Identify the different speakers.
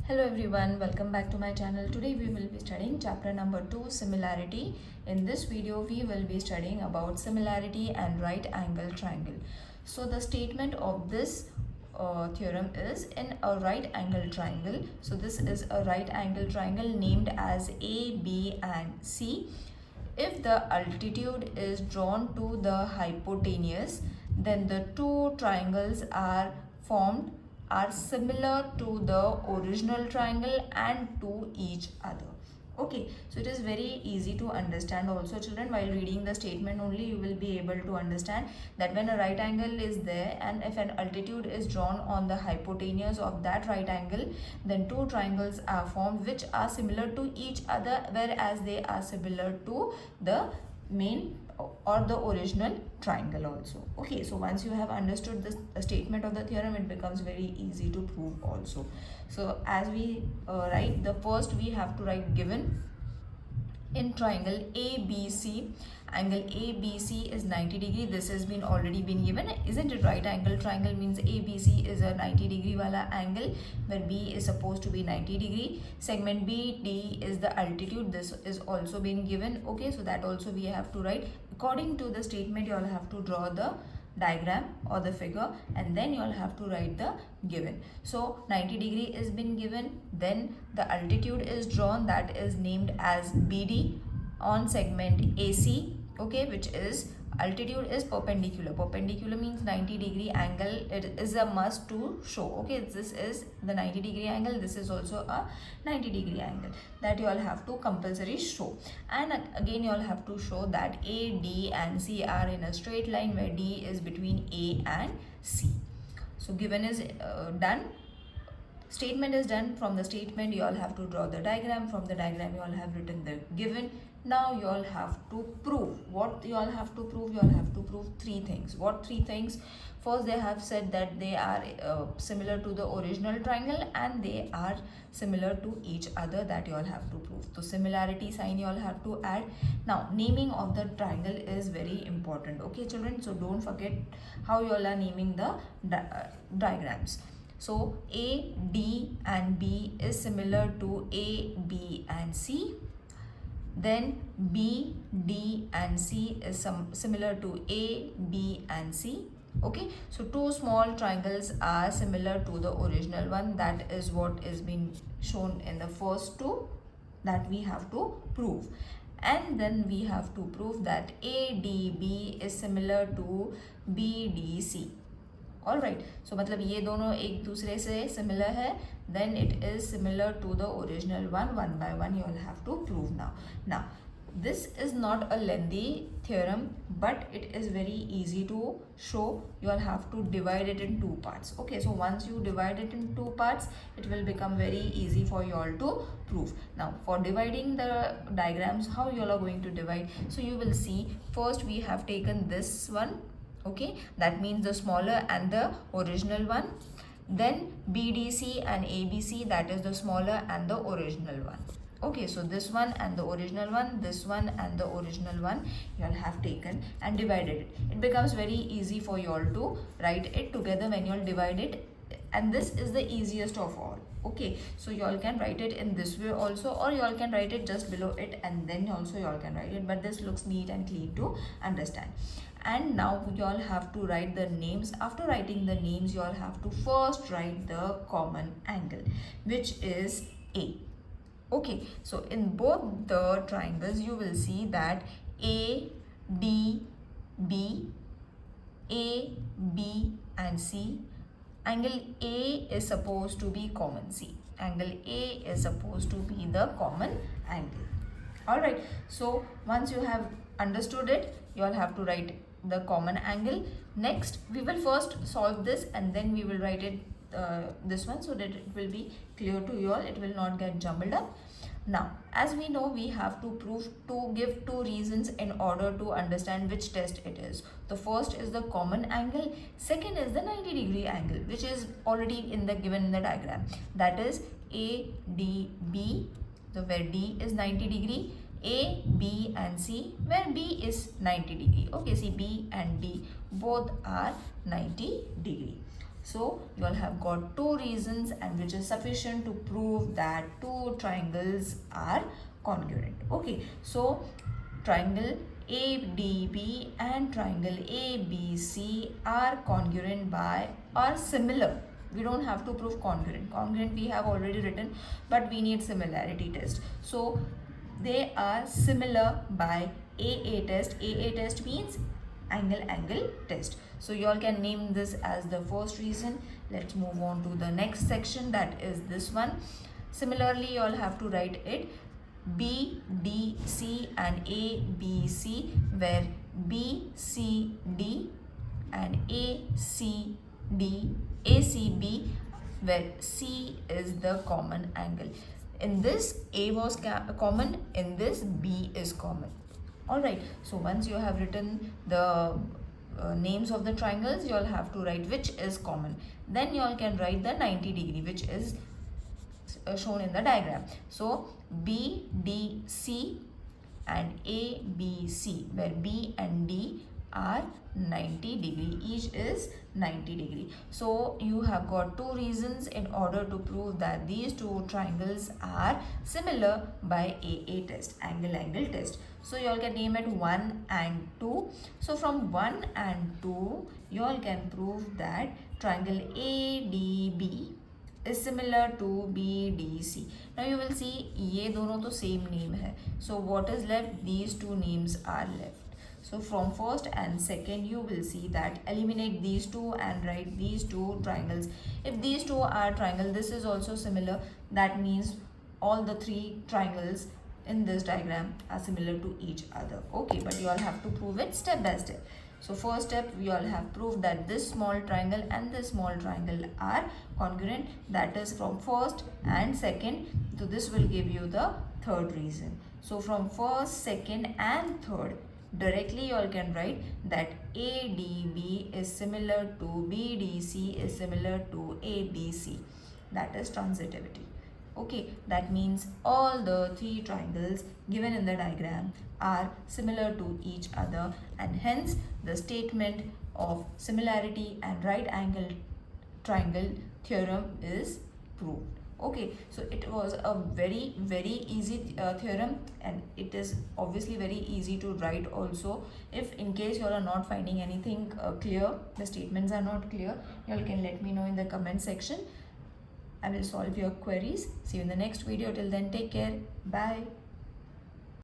Speaker 1: Hello everyone, welcome back to my channel. Today we will be studying chapter number 2, Similarity. In this video we will be studying about similarity and right angle triangle. So the statement of this theorem is in a right angle triangle. So this is a right angle triangle named as A, B and C. If the altitude is drawn to the hypotenuse, then the two triangles are similar to the original triangle and to each other. Okay, so it is very easy to understand also, children. While reading the statement only you will be able to understand that when a right angle is there and if an altitude is drawn on the hypotenuse of that right angle, then two triangles are formed which are similar to each other, whereas they are similar to the main or the original triangle also. Okay, so once you have understood this statement of the theorem, it becomes very easy to prove also. So as we write, the first we have to write given in triangle ABC, angle ABC is 90 degree. This has been already been given, isn't it? Right angle triangle means ABC is a 90 degree wala angle where B is supposed to be 90 degree. Segment BD is the altitude. This is also been given. Okay, so that also we have to write. According to the statement, you all have to draw the diagram or the figure and then you all have to write the given. So 90 degree is been given, then the altitude is drawn, that is named as BD on segment AC, okay, which is altitude is perpendicular. Perpendicular means 90 degree angle. It is a must to show. Okay, this is the 90 degree angle, this is also a 90 degree angle, that you all have to compulsory show. And again you all have to show that A, D and C are in a straight line where D is between A and C. So given is done, statement is done. From the statement you all have to draw the diagram, from the diagram you all have written the given. Now you all have to prove. What you all have to prove? You all have to prove three things. What three things? First, they have said that they are similar to the original triangle and they are similar to each other, that you all have to prove. So similarity sign you all have to add. Now naming of the triangle is very important. Okay children, so don't forget how you all are naming the diagrams. So A, D and B is similar to A, B and C. Then B, D and C is similar to A, B and C. Okay, so two small triangles are similar to the original one. That is what is being shown in the first two that we have to prove. And then we have to prove that ADB is similar to BDC. Alright, so मतलब ये दोनों एक दूसरे से similar है, then it is similar to the original one. One by one you all have to prove now. Now this is not a lengthy theorem, but it is very easy to show. You all have to divide it in two parts. Okay, so once you divide it in two parts, it will become very easy for you all to prove. Now for dividing the diagrams, how you all are going to divide? So you will see, first we have taken this one. Okay, that means the smaller and the original one. Then BDC and ABC, that is the smaller and the original one. Okay, so this one and the original one, this one and the original one, you all have taken and divided it. It becomes very easy for you all to write it together when you all divide it, and this is the easiest of all. Okay, so you all can write it in this way also, or you all can write it just below it and then also you all can write it, but this looks neat and clean to understand. And now you all have to write the names. After writing the names, you all have to first write the common angle, which is A. Okay, so in both the triangles you will see that A, D, B, A, B and C. Angle A is supposed to be common. C. Angle A is supposed to be the common angle. Alright, so once you have understood it, you all have to write the common angle. Next, we will first solve this and then we will write it this one, so that it will be clear to you all. It will not get jumbled up. Now, as we know, we have to give two reasons in order to understand which test it is. The first is the common angle. Second is the 90 degree angle, which is already given in the diagram. That is ADB, so where D is 90 degree. A, B and C, where B is 90 degree. Okay, see, B and D both are 90 degree. So you all have got two reasons, and which is sufficient to prove that two triangles are congruent. Okay, so triangle ADB and triangle ABC are congruent by or similar. We don't have to prove congruent. Congruent we have already written, but we need similarity test. So they are similar by AA test. AA test means angle test. So you all can name this as the first reason. Let's move on to the next section, that is this one. Similarly, you all have to write it B, D, C and A, B, C, where B, C, D and A, C, D, A, C, B, where C is the common angle. In this A was common, in this B is common. Alright, so once you have written the names of the triangles, you all have to write which is common. Then you all can write the 90 degree, which is shown in the diagram. So BDC and ABC, where B and D are 90 degree, each is 90 degree. So you have got two reasons in order to prove that these two triangles are similar by AA test, angle test. So you all can name it 1 and 2. So from 1 and 2 you all can prove that triangle ADB is similar to BDC. Now you will see ये दोनों तो same name है. So what is left? These two names are left. So from first and second you will see that eliminate these two and write these two triangles. If these two are triangle, this is also similar. That means all the three triangles in this diagram are similar to each other. Okay, but you all have to prove it step by step. So first step, we all have proved that this small triangle and this small triangle are congruent. That is from first and second. So this will give you the third reason. So from first, second and third, directly you all can write that ADB is similar to BDC is similar to ABC. That is transitivity. Okay, that means all the three triangles given in the diagram are similar to each other, and hence the statement of similarity and right angle triangle theorem is proved. Okay, so it was a very easy theorem, and it is obviously very easy to write also. If in case you all are not finding anything clear, the statements are not clear, you all can let me know in the comment section. I will solve your queries. See you in the next video. Till then, take care. Bye.